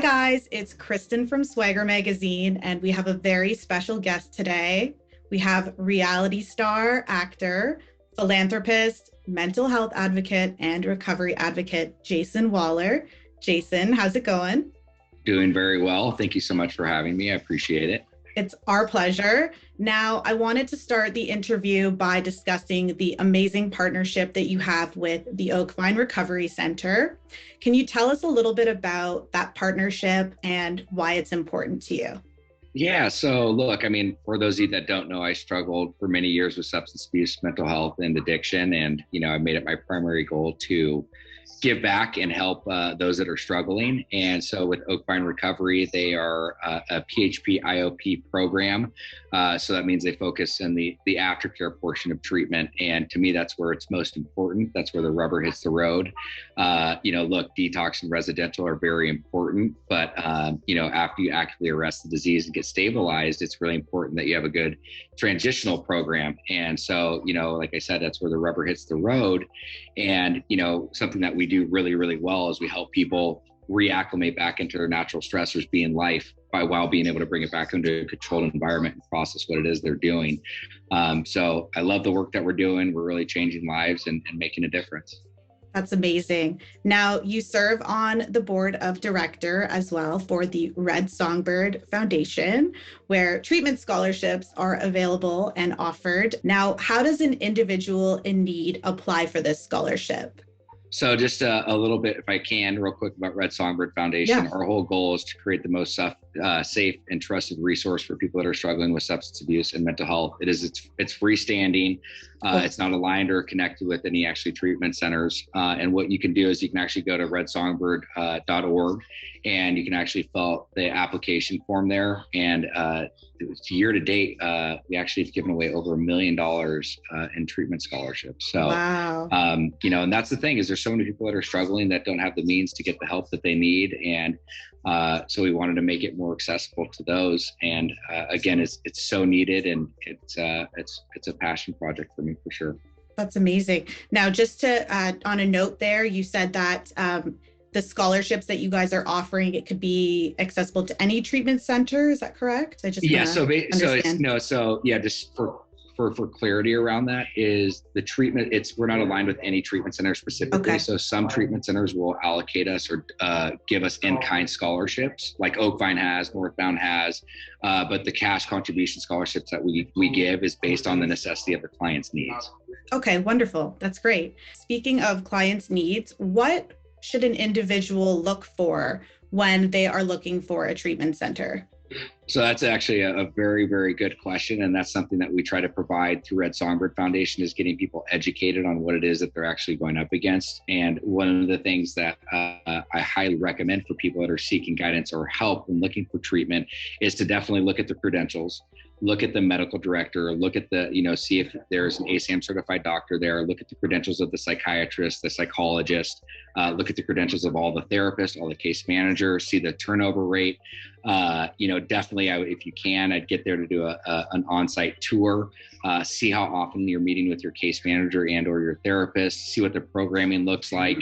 guys, it's Kristen from Swagger Magazine, and we have a very special guest today. We have reality star, actor, philanthropist, mental health advocate, and recovery advocate, Jason Walher. Jason, how's it going? Doing very well. Thank you so much for having me. I appreciate it. It's our pleasure. Now, I wanted to start the interview by discussing the amazing partnership that you have with the Oakvine Recovery Center. Can you tell us a little bit about that partnership and why it's important to you? Yeah. So look, for those of you that don't know, I struggled for many years with substance abuse, mental health, and addiction. And, I made it my primary goal to give back and help those that are struggling. And so with Oakvine Recovery, they are a PHP IOP program. So that means they focus on the aftercare portion of treatment. And to me, that's where it's most important. That's where the rubber hits the road. Look, detox and residential are very important, but after you actively arrest the disease and get stabilized, it's really important that you have a good transitional program. And so, like I said, that's where the rubber hits the road. And, something that we do really, really well is we help people reacclimate back into their natural stressors, be in life, while being able to bring it back into a controlled environment and process what it is they're doing. So I love the work that we're doing. We're really changing lives and making a difference. That's amazing. Now, you serve on the board of director as well for the Red Songbird Foundation, where treatment scholarships are available and offered. Now, how does an individual in need apply for this scholarship? So just a little bit, if I can, real quick about Red Songbird Foundation. Yeah. Our whole goal is to create the most safe and trusted resource for people that are struggling with substance abuse and mental health. It's freestanding. It's not aligned or connected with any actually treatment centers. And what you can do is you can actually go to redsongbird.org and you can actually fill out the application form there. And year to date, we actually have given away over $1 million in treatment scholarships. So, wow. And that's the thing is there's so many people that are struggling that don't have the means to get the help that they need. And so we wanted to make it more accessible to those. And again, it's so needed, and it's a passion project for me for sure. That's amazing. Now, just to on a note there, you said that the scholarships that you guys are offering, it could be accessible to any treatment center. Is that correct? Just for clarity around that is the treatment. We're not aligned with any treatment center specifically. Okay. So some treatment centers will allocate us or give us in-kind scholarships, like Oakvine has, Northbound has, but the cash contribution scholarships that we give is based on the necessity of the client's needs. Okay, wonderful. That's great. Speaking of clients' needs, what should an individual look for when they are looking for a treatment center? So that's actually a very, very good question. And that's something that we try to provide through Red Songbird Foundation is getting people educated on what it is that they're actually going up against. And one of the things that I highly recommend for people that are seeking guidance or help when looking for treatment is to definitely look at the credentials, look at the medical director, look at see if there's an ASAM certified doctor there, look at the credentials of the psychiatrist, the psychologist, look at the credentials of all the therapists, all the case managers, see the turnover rate. Definitely, if you can, I'd get there to do an on-site tour, see how often you're meeting with your case manager and or your therapist, see what the programming looks like,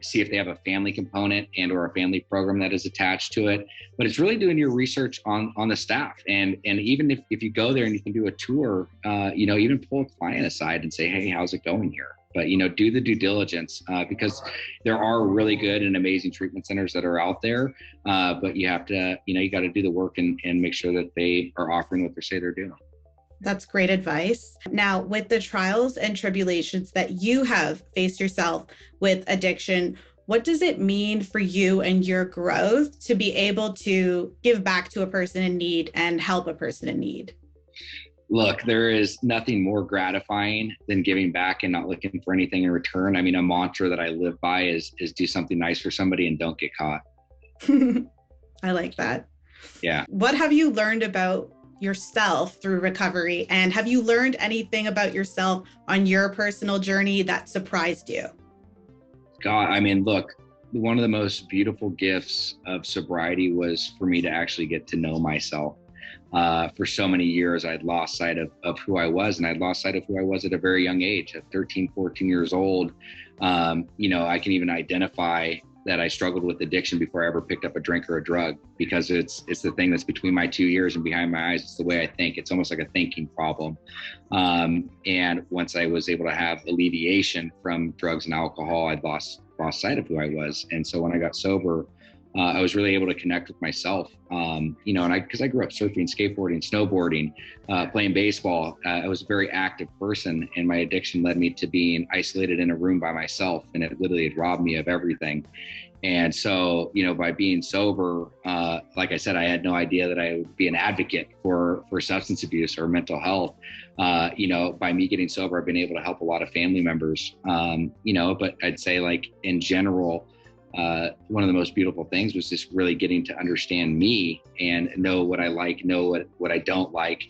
see if they have a family component and or a family program that is attached to it. But it's really doing your research on the staff. And even if you go there and you can do a tour, even pull a client aside and say, hey, how's it going here? But, do the due diligence because there are really good and amazing treatment centers that are out there. But you have to, you got to do the work and make sure that they are offering what they say they're doing. That's great advice. Now, with the trials and tribulations that you have faced yourself with addiction, what does it mean for you and your growth to be able to give back to a person in need and help a person in need? Look, there is nothing more gratifying than giving back and not looking for anything in return. A mantra that I live by is do something nice for somebody and don't get caught. I like that. Yeah. What have you learned about yourself through recovery? And have you learned anything about yourself on your personal journey that surprised you? God, look, one of the most beautiful gifts of sobriety was for me to actually get to know myself. For so many years, I'd lost sight of who I was, and I'd lost sight of who I was at a very young age, at 13, 14 years old. I can even identify that I struggled with addiction before I ever picked up a drink or a drug, because it's the thing that's between my 2 ears and behind my eyes. It's the way I think. It's almost like a thinking problem. And once I was able to have alleviation from drugs and alcohol, I'd lost sight of who I was. And so when I got sober, I was really able to connect with myself, and because I grew up surfing, skateboarding, snowboarding, playing baseball. I was a very active person, and my addiction led me to being isolated in a room by myself, and it literally had robbed me of everything. And so, by being sober, like I said, I had no idea that I would be an advocate for substance abuse or mental health. By me getting sober, I've been able to help a lot of family members, but I'd say, like, in general, one of the most beautiful things was just really getting to understand me and know what I like, know what I don't like.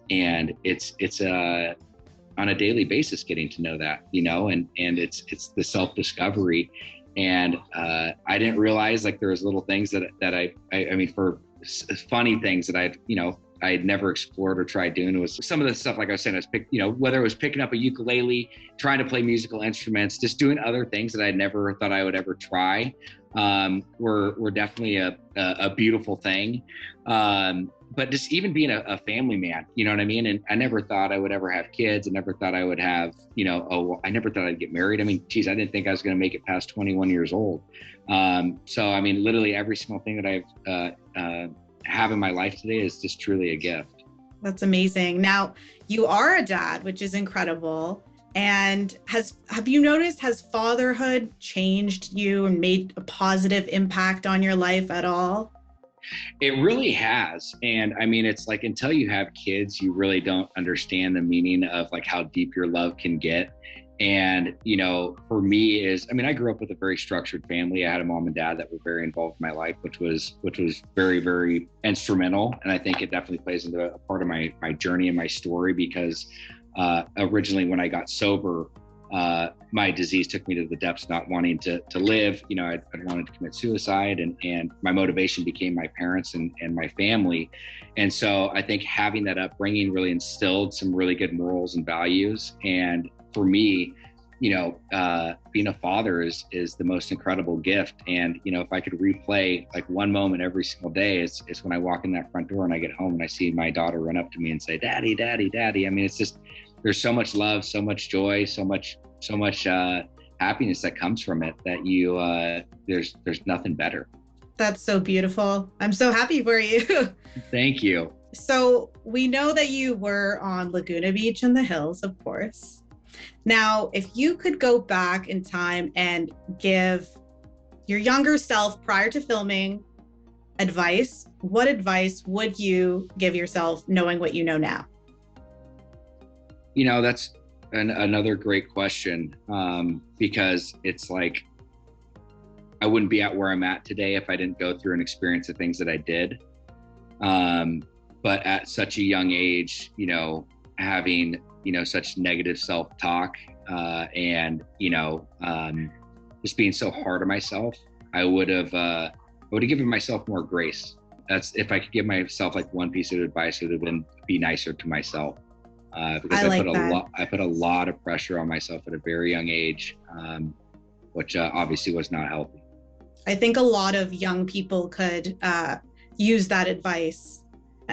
And it's on a daily basis getting to know that, and it's the self-discovery. And I didn't realize, like, there was little things that I mean, for funny things that I had never explored or tried doing. It was some of the stuff, like I was saying, whether it was picking up a ukulele, trying to play musical instruments, just doing other things that I never thought I would ever try, were definitely a beautiful thing. But just even being a family man, you know what I mean? And I never thought I would ever have kids. I never thought I would have, I never thought I'd get married. I mean, geez, I didn't think I was going to make it past 21 years old. So, I mean, literally every single thing that I've have in my life today is just truly a gift. That's amazing. Now, you are a dad, which is incredible. And have you noticed, has fatherhood changed you and made a positive impact on your life at all? It really has. And I mean, it's like, until you have kids, you really don't understand the meaning of, like, how deep your love can get. And, for me I grew up with a very structured family. I had a mom and dad that were very involved in my life, which was very, very instrumental. And I think it definitely plays into a part of my journey and my story, because originally when I got sober, my disease took me to the depths, not wanting to live. I wanted to commit suicide, and my motivation became my parents and my family. And so I think having that upbringing really instilled some really good morals and values. And for me, being a father is the most incredible gift. And, if I could replay, like, one moment every single day, it's when I walk in that front door and I get home and I see my daughter run up to me and say, "Daddy, Daddy, Daddy." I mean, it's just, there's so much love, so much joy, so much happiness that comes from it, that there's nothing better. That's so beautiful. I'm so happy for you. Thank you. So we know that you were on Laguna Beach in the hills, of course. Now, if you could go back in time and give your younger self prior to filming advice, what advice would you give yourself, knowing what you know now? That's another great question, because it's like, I wouldn't be at where I'm at today if I didn't go through and experience the things that I did. But at such a young age, having, such negative self-talk, and, just being so hard on myself, I would have given myself more grace. That's, if I could give myself, like, one piece of advice, it would have been, be nicer to myself. Because I put a lot of pressure on myself at a very young age, which obviously was not healthy. I think a lot of young people could use that advice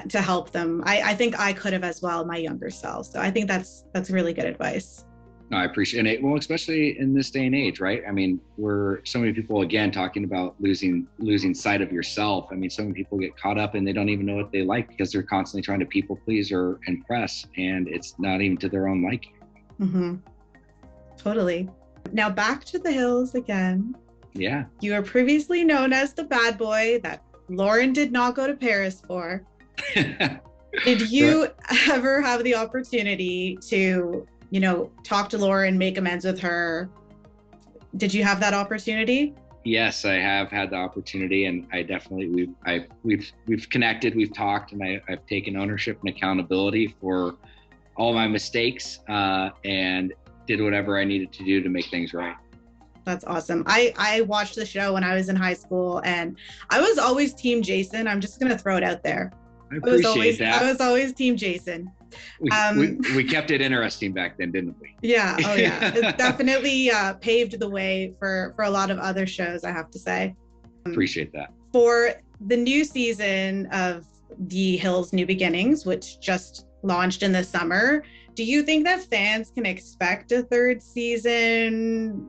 to help them. I think I could have as well, my younger self. So I think that's really good advice. No, I appreciate it. Well, especially in this day and age, right? I mean, we're so many people, again, talking about losing sight of yourself. I mean, so many people get caught up and they don't even know what they like, because they're constantly trying to people please or impress, and it's not even to their own liking. Mm-hmm. Totally. Now back to the hills again. Yeah. You were previously known as the bad boy that Lauren did not go to Paris for. Did you ever have the opportunity to, talk to Lauren, make amends with her? Did you have that opportunity? Yes, I have had the opportunity, and I definitely, we've connected, we've talked, and I've taken ownership and accountability for all my mistakes, and did whatever I needed to do to make things right. That's awesome. I watched the show when I was in high school, and I was always team Jason. I'm just going to throw it out there. I appreciate that. I was always Team Jason. We kept it interesting back then, didn't we? Yeah. Oh yeah. It definitely paved the way for a lot of other shows, I have to say. Appreciate that. For the new season of The Hills New Beginnings, which just launched in the summer, do you think that fans can expect a third season?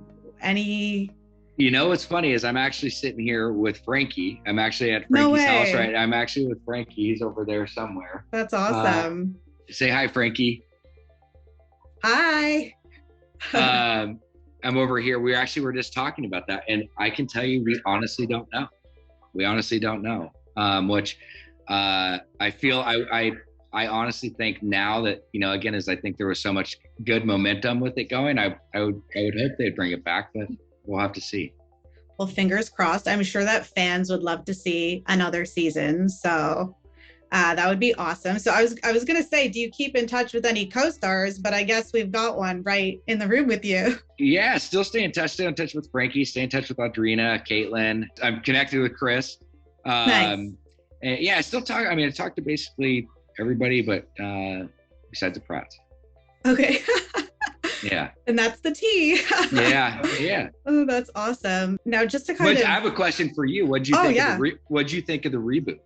What's funny is I'm actually sitting here with Frankie. I'm actually at Frankie's house, right? I'm actually with Frankie. He's over there somewhere. That's awesome. Say hi, Frankie. Hi. I'm over here. We were just talking about that. And I can tell you, we honestly don't know. Which I feel I honestly think now that, again, as I think there was so much good momentum with it going, I would hope they'd bring it back, but we'll have to see. Well, fingers crossed. I'm sure that fans would love to see another season. So that would be awesome. So I was going to say, do you keep in touch with any co-stars? But I guess we've got one right in the room with you. Yeah, still stay in touch with Frankie, stay in touch with Audrina, Caitlin. I'm connected with Chris. Nice. And yeah, I still talk. I talk to basically everybody, but besides the Pratts. Okay. Yeah. And that's the tea. Yeah. Oh, that's awesome. Now, just to I have a question for you. What'd you think of the reboot?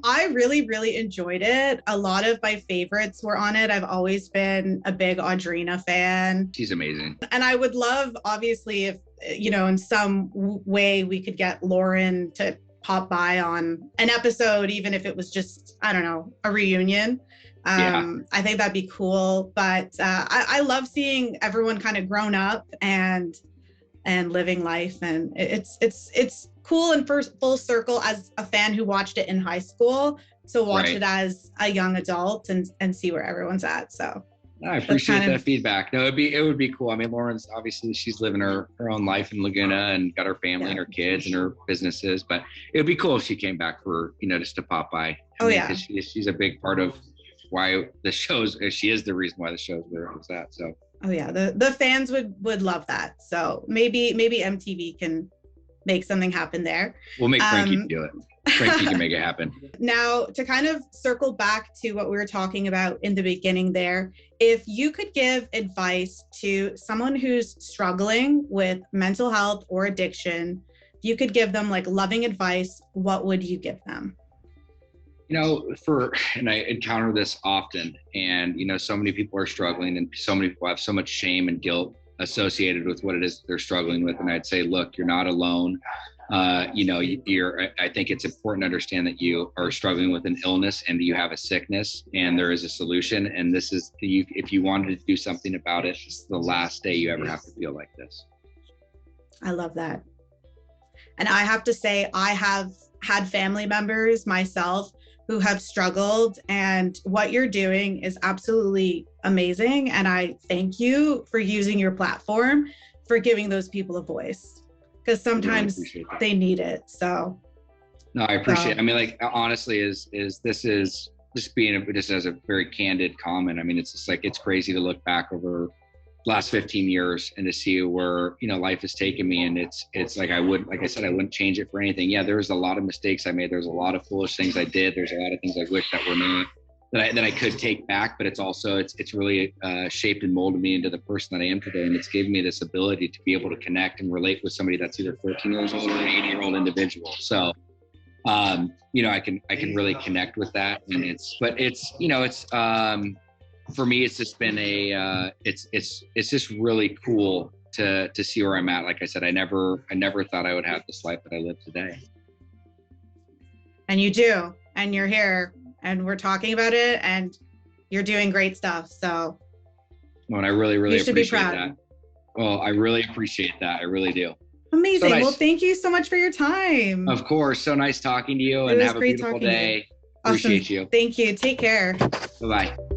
I really, really enjoyed it. A lot of my favorites were on it. I've always been a big Audrina fan. She's amazing. And I would love, obviously, if, in some way we could get Lauren to pop by on an episode, even if it was just, I don't know, a reunion. I think that'd be cool. But I love seeing everyone kind of grown up and living life. And it's cool and full circle as a fan who watched it in high school. So watch it as a young adult and see where everyone's at. So I appreciate that feedback. No, it would be cool. Lauren's obviously, she's living her own life in Laguna and got her family and her kids and her businesses, but it would be cool if she came back for, just to pop by. Because she's a big part of why the shows, she is the reason why the show's where it was at. So. Oh yeah. The fans would love that. So maybe MTV can make something happen there. We'll make Frankie do it. Frankie can make it happen. Now, to kind of circle back to what we were talking about in the beginning there, if you could give advice to someone who's struggling with mental health or addiction, if you could give them like loving advice, what would you give them? And I encounter this often, and, so many people are struggling and so many people have so much shame and guilt associated with what it is they're struggling with. And I'd say, look, you're not alone. I think it's important to understand that you are struggling with an illness and you have a sickness and there is a solution. And this is, if you wanted to do something about it, this is the last day you ever have to feel like this. I love that. And I have to say, I have had family members myself who have struggled, and what you're doing is absolutely amazing. And I thank you for using your platform for giving those people a voice, because sometimes they need it. So. No, I appreciate it. Honestly, this is just being just as a very candid comment. It's just like, it's crazy to look back over the last 15 years and to see where, life has taken me. And it's like, I wouldn't change it for anything. Yeah, there was a lot of mistakes I made. There's a lot of foolish things I did. There's a lot of things I wish that were not, that I could take back, but it's also, it's really shaped and molded me into the person that I am today. And it's given me this ability to be able to connect and relate with somebody that's either 13 years old or an 80-year-old individual. So, I can really connect with that. And for me, it's just been it's just really cool to see where I'm at. Like I said, I never thought I would have this life that I live today. And you do, and you're here, and we're talking about it, and you're doing great stuff. So. Well, and I really appreciate that. Well, I really appreciate that. I really do. Amazing. So nice. Well, thank you so much for your time. Of course. So nice talking to you, and have a beautiful day. Awesome. Appreciate you. Thank you. Take care. Bye-bye.